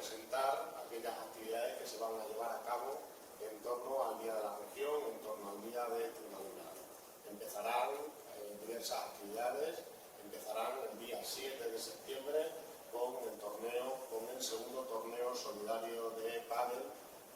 presentar aquellas actividades que se van a llevar a cabo en torno al Día de la Región, en torno al Día de Extremadura. Empezarán diversas actividades, empezarán el día 7 de septiembre con el segundo torneo solidario de pádel,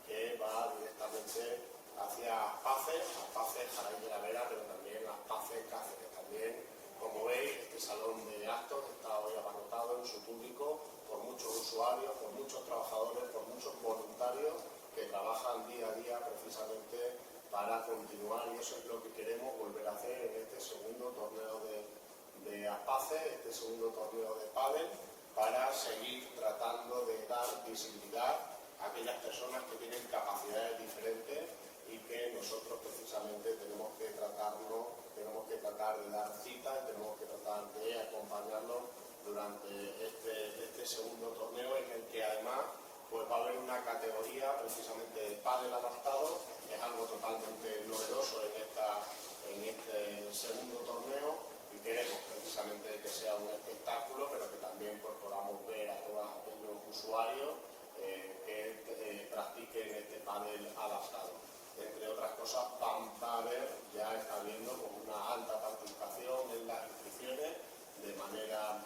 que va directamente hacia Aspace, Jaraíz de la Vera, pero también Aspace, Cáceres. También, como veis, este salón de actos está hoy abarrotado en su público por muchos usuarios, por muchos trabajadores, por muchos voluntarios que trabajan día a día precisamente para continuar, y eso es lo que queremos volver a hacer en este segundo torneo de Aspace, este segundo torneo de pádel, para seguir tratando de dar visibilidad a aquellas personas que tienen capacidades diferentes y que nosotros precisamente tenemos que tratar de dar cita y tenemos que tratar de acompañarlos durante este segundo torneo, en el que además pues va a haber una categoría precisamente de pádel adaptado. Es algo totalmente novedoso en este segundo torneo, y queremos precisamente que sea un espectáculo, pero que también pues, podamos ver a todos aquellos usuarios que practiquen este pádel adaptado. Entre otras cosas, va a haber, ya está habiendo una alta participación en las inscripciones de manera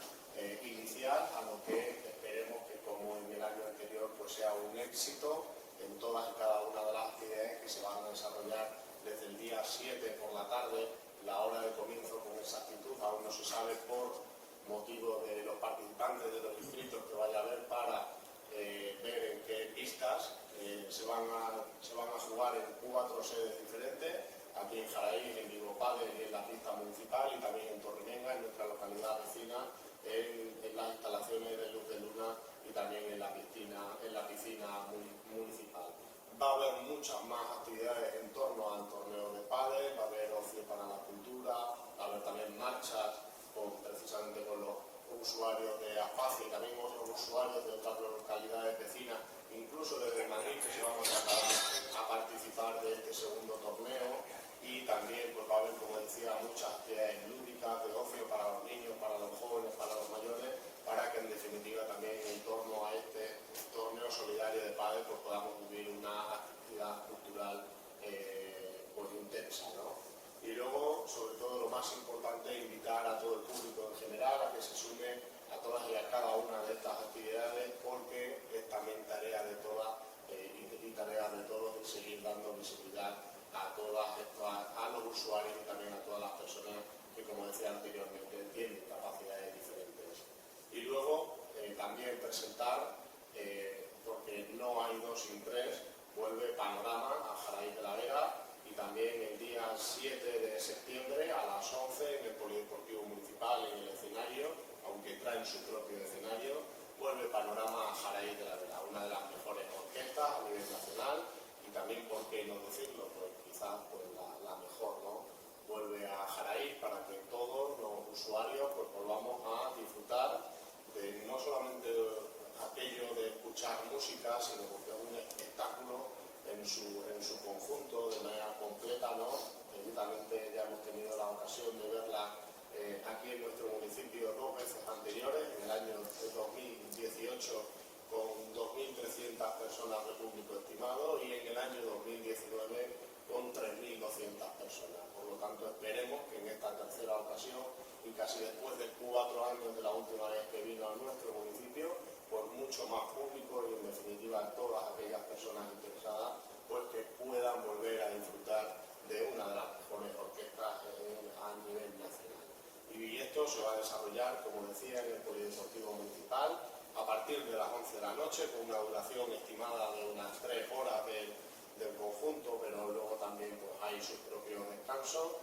inicial, a lo que esperemos que, como en el año anterior, pues sea un éxito en todas y cada una de las actividades que se van a desarrollar desde el día 7 por la tarde. La hora de comienzo con exactitud aún no se sabe por motivo de los participantes, de los inscritos que vaya a haber, para ver en qué pistas se van a jugar en 4 sedes diferentes, aquí en Jaraíz, en Vigo Pádel y en la pista municipal, y también en Torremenga, en nuestra localidad vecina, en las instalaciones de Luz de Luna, y también en la piscina municipal. Va a haber muchas más actividades en torno al torneo de pádel, va a haber ocio para la cultura, va a haber también marchas precisamente con los usuarios de Aspace y también otros usuarios de otras localidades vecinas, incluso desde Madrid, que se van a trasladar a participar de este segundo torneo. Y también pues, va a haber, como decía, muchas actividades lúdicas, de ocio para los niños, para los jóvenes, para los mayores, para que en definitiva también en torno a este torneo solidario de pádel pues, podamos vivir una actividad cultural pues, intensa, ¿no? Y luego, sobre todo, lo más importante es invitar a todo el público en general a que se sume a todas y a cada una de estas actividades, porque es también tarea de todas y tarea de todos seguir dando visibilidad a los usuarios y también a todas las personas que, como decía anteriormente, tienen capacidades diferentes. Y luego también presentar, porque no hay dos sin tres, vuelve Panorama a Jaraíz de la Vera, y también el día 7 de septiembre a las 11 en el Polideportivo Municipal, en el escenario, aunque traen su propio escenario, vuelve Panorama a Jaraíz de la Vera, una de las mejores orquestas a nivel nacional, y también, ¿por qué no decirlo? Pues quizás pues, la mejor, ¿no? Vuelve a Jaraíz para que todos los usuarios pues, volvamos a disfrutar de no solamente aquello de escuchar música, sino porque es un espectáculo en su conjunto, de manera completa, ¿no? Evidentemente ya hemos tenido la ocasión de verla aquí en nuestro municipio 2 veces anteriores, en el año 2018 con 2.300 personas de público estimado, y en el año 2019 con 3.200 personas. Por lo tanto, esperemos que en esta tercera ocasión, y casi después de 4 años de la última vez que vino a nuestro municipio, por mucho más público y en definitiva todas aquellas personas interesadas, pues que puedan volver a disfrutar de una de las mejores orquestas a nivel nacional. Y esto se va a desarrollar, como decía, en el Polideportivo Municipal a partir de las 11 de la noche, con una duración estimada de unas 3 horas del conjunto, pero luego también pues, hay sus propios descansos.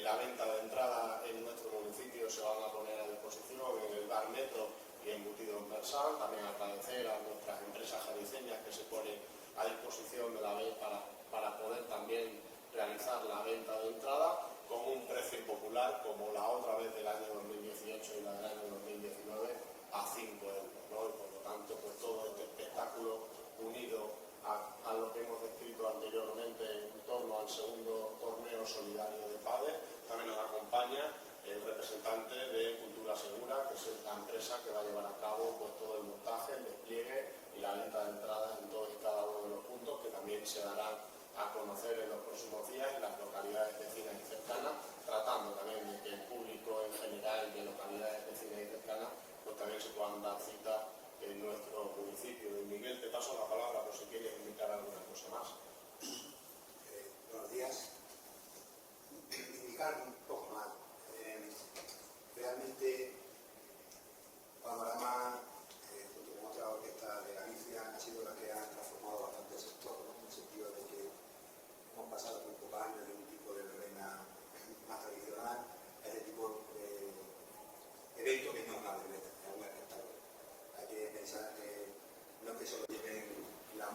La venta de entrada en nuestro municipio se van a poner a disposición en el Bar Metro y Embutidos Mersan. También agradecer a nuestras empresas jariceñas que se ponen a disposición de la venta para poder también realizar la venta de entrada con un precio popular, como la otra vez del año 2018 y la del año 2019, a 5 euros, ¿no? Y por lo tanto, pues todo este espectáculo unido a lo que hemos descrito anteriormente en torno al segundo torneo solidario de pádel. También nos acompaña el representante de Cultura Segura, que es la empresa que va a llevar a cabo pues, todo el montaje, el despliegue y la venta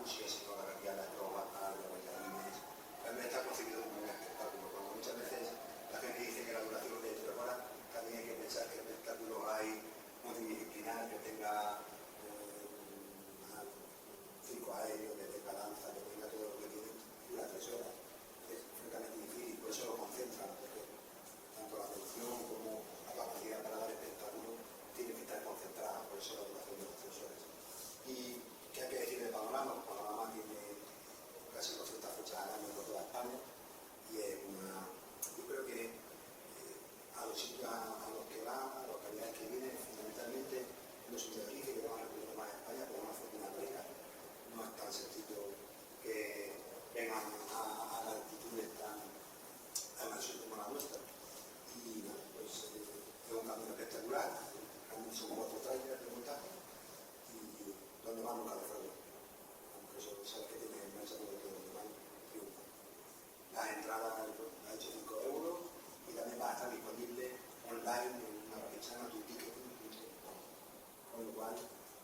música, sino la cantidad de acróbatas, de bailarines. Realmente está concebido como un espectáculo. Cuando muchas veces la gente dice que la duración de 3 horas, también hay que pensar que el espectáculo hay multidisciplinar, que tenga circo aéreo, que tenga danza, que tenga todo lo que tiene, dura 3 horas. Es francamente difícil, por eso lo concentran, porque tanto la producción como la capacidad para dar espectáculo tiene que estar concentrada, por eso la duración de las 3 horas. ¿Y qué hay que decir de Panorama? Panorama tiene casi 200 fechas al año por toda España y es una, yo creo que a los sitios a los que van, a las localidades que vienen, fundamentalmente no son de origen, que van a recorrer más España por una fortuna rica. No es tan sencillo que vengan a altitudes tan al sur como la nuestra. Y bueno, pues es un camino espectacular. Realmente son 4 trailers de montaje y donde van nunca de fuego. Aunque eso sabes que tiene el mensaje de que donde van triunfa. Las entradas ha hecho 5 euros y también va a estar disponible online en una web que se llama tuticketing.com. Con lo cual,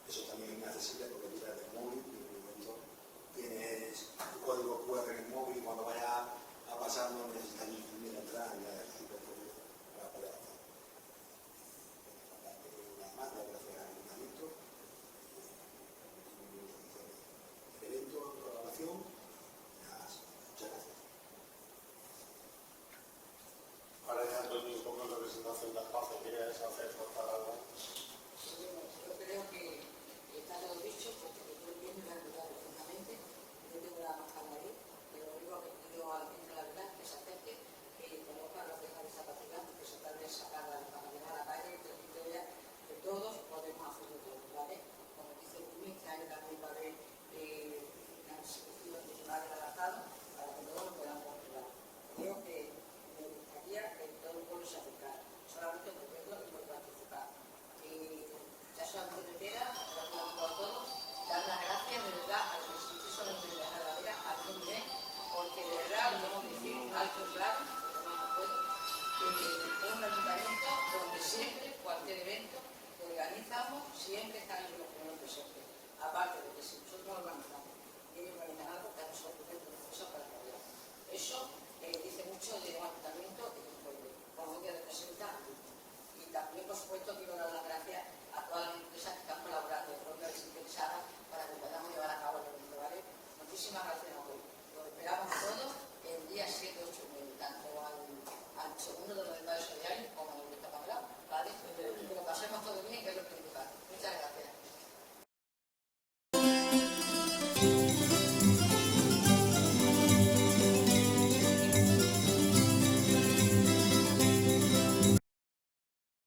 eso también es muy accesible porque tú desde el móvil y en un momento tienes tu código QR en el móvil y cuando vayas a pasar no necesitas ni imprimir la entrada ni nada, es súper cómodo para poder hacer. Nada más, dar gracias al ayuntamiento, el evento, la programación, nada más. Muchas gracias. Ahora ya, Antonio, un poco en representación de la